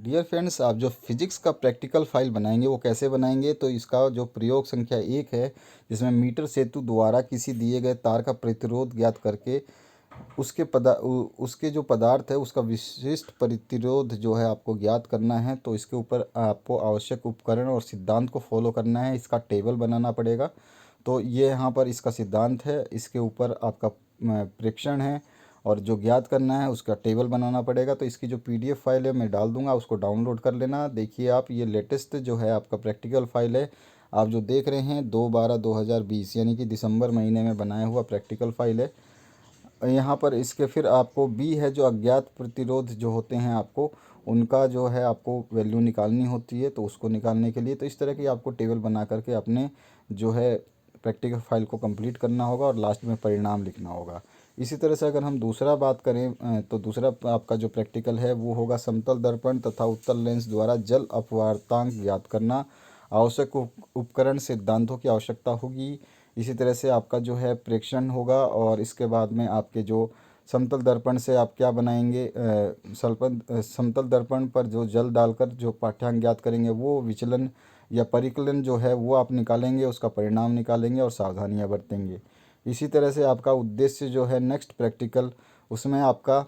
Dear friends, आप जो physics का प्रैक्टिकल फाइल बनाएंगे वो कैसे बनाएंगे, तो इसका जो प्रयोग संख्या 1 है, जिसमें मीटर सेतु द्वारा किसी दिए गए तार का प्रतिरोध ज्ञात करके उसके जो पदार्थ है उसका विशिष्ट प्रतिरोध जो है आपको ज्ञात करना है। तो इसके ऊपर आपको आवश्यक उपकरण और सिद्धांत को फॉलो करना है। इसका टेबल बनाना पड़ेगा। तो ये यहाँ पर इसका सिद्धांत है, इसके ऊपर आपका प्रेक्षण है और जो ज्ञात करना है उसका टेबल बनाना पड़ेगा। तो इसकी जो पीडीएफ फाइल है मैं डाल दूंगा, उसको डाउनलोड कर लेना। देखिए आप, ये लेटेस्ट जो है आपका प्रैक्टिकल फाइल है, आप जो देख रहे हैं 2/12/2020 यानी कि दिसंबर महीने में बनाया हुआ प्रैक्टिकल फाइल है। यहाँ पर इसके फिर आपको बी है, जो अज्ञात प्रतिरोध जो होते हैं आपको उनका जो है आपको वैल्यू निकालनी होती है। तो उसको निकालने के लिए तो इस तरह की आपको टेबल बना करके अपने जो है प्रैक्टिकल फाइल को कंप्लीट करना होगा और लास्ट में परिणाम लिखना होगा। इसी तरह से अगर हम दूसरा बात करें तो दूसरा आपका जो प्रैक्टिकल है वो होगा समतल दर्पण तथा उत्तल लेंस द्वारा जल अपवर्तांक ज्ञात करना। आवश्यक उपकरण सिद्धांतों की आवश्यकता होगी। इसी तरह से आपका जो है प्रेक्षण होगा और इसके बाद में आपके जो समतल दर्पण से आप क्या बनाएंगे, समतल दर्पण पर जो जल डालकर जो पाठ्यांक ज्ञात करेंगे वो विचलन या परिकलन जो है वो आप निकालेंगे, उसका परिणाम निकालेंगे और सावधानियां बरतेंगे। इसी तरह से आपका उद्देश्य जो है नेक्स्ट प्रैक्टिकल, उसमें आपका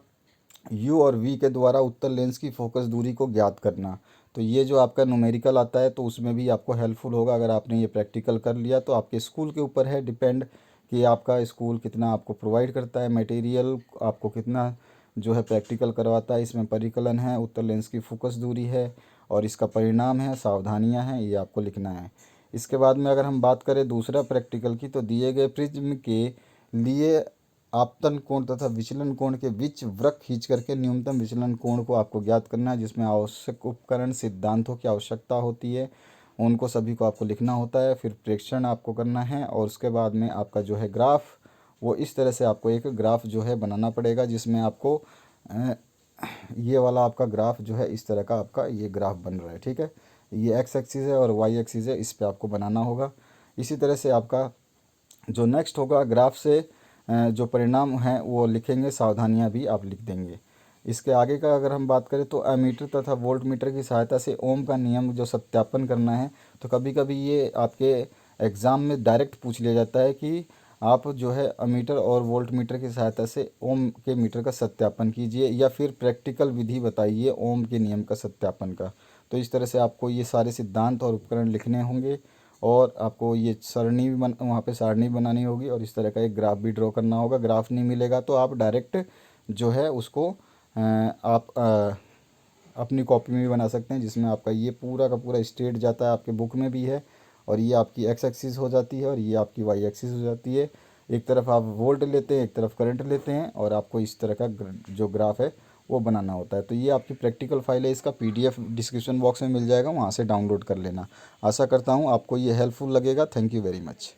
यू और वी के द्वारा उत्तल लेंस की फोकस दूरी को ज्ञात करना। तो ये जो आपका न्यूमेरिकल आता है तो उसमें भी आपको हेल्पफुल होगा। अगर आपने ये प्रैक्टिकल कर लिया तो आपके स्कूल के ऊपर है डिपेंड कि आपका स्कूल कितना आपको प्रोवाइड करता है मटेरियल, आपको कितना जो है प्रैक्टिकल करवाता है। इसमें परिकलन है, उत्तल लेंस की फोकस दूरी है और इसका परिणाम है, सावधानियां हैं, ये आपको लिखना है। इसके बाद में अगर हम बात करें दूसरा प्रैक्टिकल की, तो दिए गए प्रिज्म के लिए आपतन कोण तथा विचलन कोण के बीच वृत्त खींच करके न्यूनतम विचलन कोण को आपको ज्ञात करना है, जिसमें आवश्यक उपकरण सिद्धांतों की आवश्यकता होती है, उनको सभी को आपको लिखना होता है। फिर प्रेक्षण आपको करना है और उसके बाद में आपका जो है ग्राफ, वो इस तरह से आपको एक ग्राफ जो है बनाना पड़ेगा, जिसमें आपको ये वाला आपका ग्राफ जो है इस तरह का आपका ये ग्राफ बन रहा है। ठीक है, ये एक्स एक्सिस है और वाई एक्सिस है, इस पे आपको बनाना होगा। इसी तरह से आपका जो नेक्स्ट होगा ग्राफ से जो परिणाम हैं वो लिखेंगे, सावधानियां भी आप लिख देंगे। इसके आगे का अगर हम बात करें तो एमीटर तथा वोल्ट मीटर की सहायता से ओम का नियम जो सत्यापन करना है। तो कभी कभी ये आपके एग्ज़ाम में डायरेक्ट पूछ लिया जाता है कि आप जो है अमीटर और वोल्ट मीटर की सहायता से ओम के मीटर का सत्यापन कीजिए या फिर प्रैक्टिकल विधि बताइए ओम के नियम का सत्यापन का। तो इस तरह से आपको ये सारे सिद्धांत और उपकरण लिखने होंगे और आपको ये सरणी भी वहाँ पे सारणी बनानी होगी और इस तरह का एक ग्राफ भी ड्रॉ करना होगा। ग्राफ नहीं मिलेगा तो आप डायरेक्ट जो है उसको आप अपनी कॉपी में भी बना सकते हैं, जिसमें आपका ये पूरा का पूरा स्ट्रेट जाता है, आपके बुक में भी है। और ये आपकी एक्स एक्सिस हो जाती है और ये आपकी वाई एक्सिस हो जाती है। एक तरफ आप वोल्ट लेते हैं, एक तरफ करंट लेते हैं और आपको इस तरह का जो ग्राफ है वो बनाना होता है। तो ये आपकी प्रैक्टिकल फाइल है, इसका पीडीएफ डिस्क्रिप्शन बॉक्स में मिल जाएगा, वहाँ से डाउनलोड कर लेना। आशा करता हूँ आपको ये हेल्पफुल लगेगा। Thank you very much.